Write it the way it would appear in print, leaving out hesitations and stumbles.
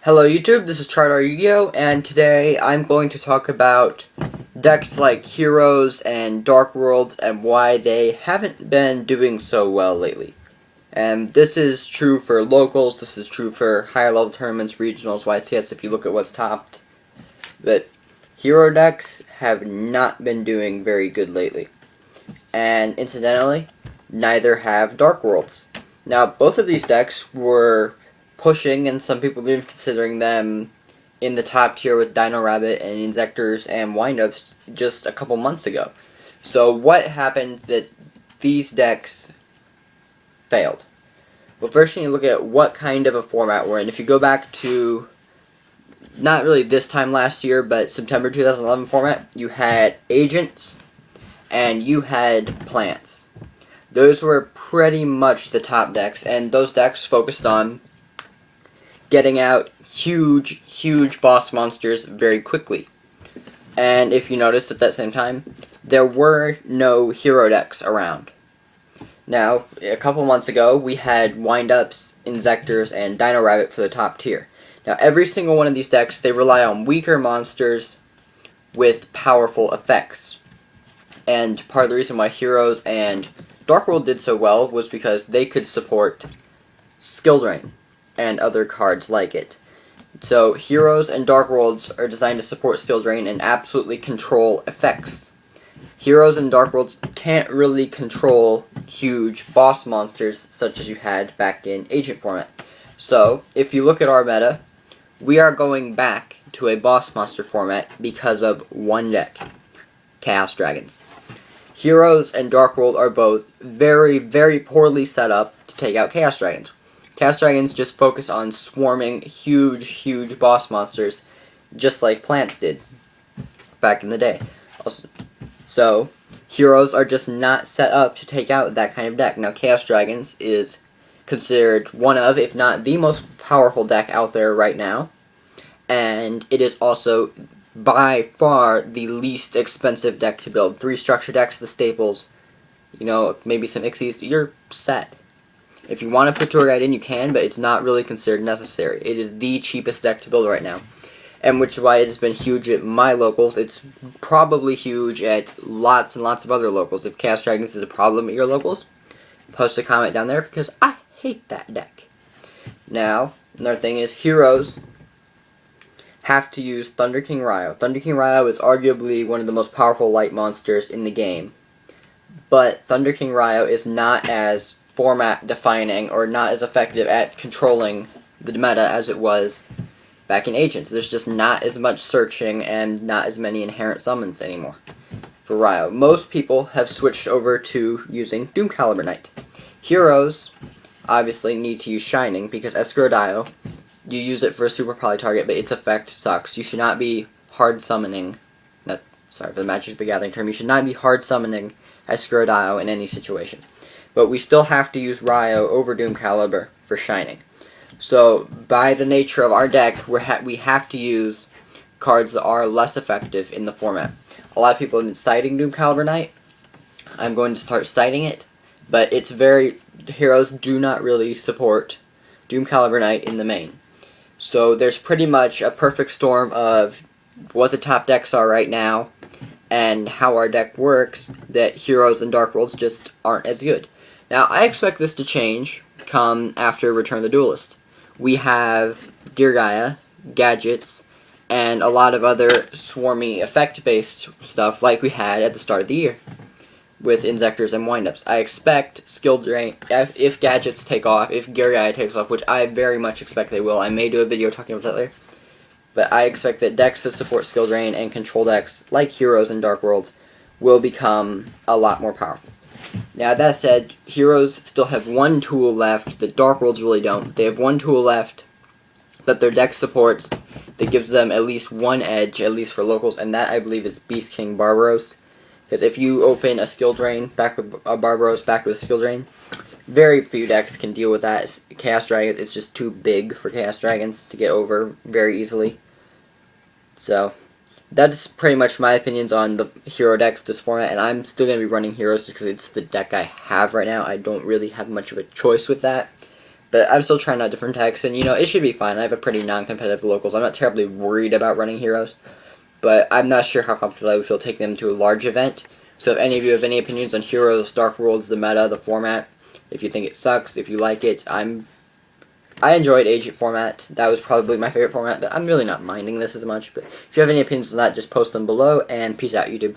Hello YouTube, this is ChardarYuGiOh, and today I'm going to talk about decks like Heroes and Dark Worlds and why they haven't been doing so well lately. And this is true for locals, this is true for higher level tournaments, regionals, YCS if you look at what's topped. But hero decks have not been doing very good lately. And incidentally, neither have Dark Worlds. Now, both of these decks were pushing, and some people even considering them in the top tier with Dino Rabbit and Inzectors and Windups just a couple months ago. So what happened that these decks failed? Well, first you need to look at what kind of a format we're in. If you go back to, not really this time last year, but September 2011 format, you had Agents and you had Plants. Those were pretty much the top decks, and those decks focused on getting out huge boss monsters very quickly. And if you noticed at that same time, there were no hero decks around. Now, a couple months ago, we had Windups, Inzectors, and Dino Rabbit for the top tier. Now, every single one of these decks, they rely on weaker monsters with powerful effects. And part of the reason why Heroes and Dark World did so well was because they could support Skill Drain and other cards like it. So Heroes and Dark Worlds are designed to support Skill Drain and absolutely control effects. Heroes and Dark Worlds can't really control huge boss monsters such as you had back in Agent format. So if you look at our meta, we are going back to a boss monster format because of one deck, Chaos Dragons. Heroes and Dark World are both very poorly set up to take out Chaos Dragons. Chaos Dragons just focus on swarming huge boss monsters, just like Plants did back in the day. So, Heroes are just not set up to take out that kind of deck. Now, Chaos Dragons is considered one of, if not the most powerful deck out there right now, and it is also by far the least expensive deck to build. 3 structure decks, the staples, maybe some Ixies, you're set. If you want to put Tour Guide in, you can, but it's not really considered necessary. It is the cheapest deck to build right now, and which is why it has been huge at my locals. It's probably huge at lots and lots of other locals. If Chaos Dragons is a problem at your locals, post a comment down there because I hate that deck. Now, another thing is Heroes have to use Thunder King Ryo. Thunder King Ryo is arguably one of the most powerful light monsters in the game, but Thunder King Ryo is not as format defining or not as effective at controlling the meta as it was back in Agents. There's just not as much searching and not as many inherent summons anymore for Ryo. Most people have switched over to using Doom Caliber Knight. Heroes obviously need to use Shining because ChardarYuGiOh, you use it for a super poly target, but its effect sucks. You should not be hard summoning, sorry for the Magic the Gathering term, you should not be hard summoning ChardarYuGiOh in any situation. But we still have to use Ryo over Doom Caliber for Shining. So, by the nature of our deck, we have to use cards that are less effective in the format. A lot of people have been citing Doom Caliber Knight. I'm going to start citing it, but Heroes do not really support Doom Caliber Knight in the main. So there's pretty much a perfect storm of what the top decks are right now and how our deck works that Heroes and Dark Worlds just aren't as good. Now, I expect this to change come after Return of the Duelist. We have Gear Gaia, gadgets, and a lot of other swarmy effect-based stuff like we had at the start of the year with Inzectors and Windups. I expect Skill Drain, if gadgets take off, if Gear Gaia takes off, which I very much expect they will. I may do a video talking about that later. But I expect that decks that support Skill Drain and control decks like Heroes and Dark Worlds will become a lot more powerful. Now, that said, Heroes still have one tool left that Dark Worlds really don't. They have one tool left that their deck supports that gives them at least one edge, at least for locals, and that, I believe, is Beast King Barbaros. Because if you open a Skill Drain back with a Barbaros back with a Skill Drain, very few decks can deal with that. Chaos Dragon is just too big for Chaos Dragons to get over very easily. So, that's pretty much my opinions on the hero decks this format, and I'm still going to be running Heroes just because it's the deck I have right now. I don't really have much of a choice with that. But I'm still trying out different decks, and it should be fine. I have a pretty non-competitive locals. I'm not terribly worried about running heroes, but I'm not sure how comfortable I would feel taking them to a large event. So if any of you have any opinions on heroes, Dark Worlds, the meta, the format, if you think it sucks, if you like it, I enjoyed Agent format. That was probably my favorite format, but I'm really not minding this as much. But if you have any opinions on that, just post them below, and peace out, YouTube.